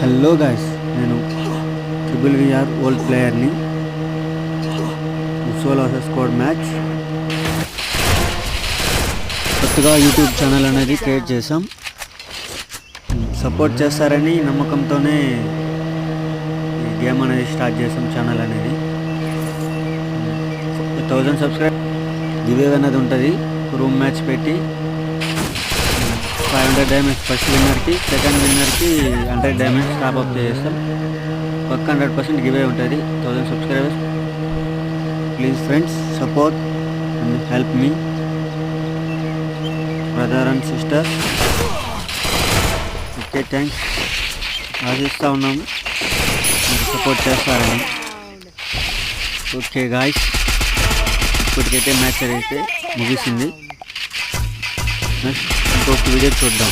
Hello guys, నేను triple VR old ప్లేయర్ని. Solo squad match కొత్తగా యూట్యూబ్ ఛానల్ అనేది క్రియేట్ చేసాం. సపోర్ట్ చేస్తారని నమ్మకంతోనే ఈ గేమ్ అనేది స్టార్ట్ చేసాం. ఛానల్ అనేది 1000 సబ్స్క్రైబ్ గివ్ అనేది ఉంటుంది. రూమ్ మ్యాచ్ పెట్టి 500 డైమండ్స్ ఫస్ట్ విన్నర్కి, సెకండ్ విన్నర్కి 100 డైమండ్స్ టాప్ అప్ చేస్తాం. పక్క 100% గివ్ ఉంటుంది. 1000 subscribers. Please friends, support and help మీ brother and sister. Okay, thanks. ఆశిస్తూ ఉన్నాము మీరు సపోర్ట్ చేస్తారని. ఓకే గాయ్స్, ఇప్పటికైతే మ్యాచ్ అయితే ముగిసింది. నెక్స్ట్ ఇంకొక వీడియో చూద్దాం.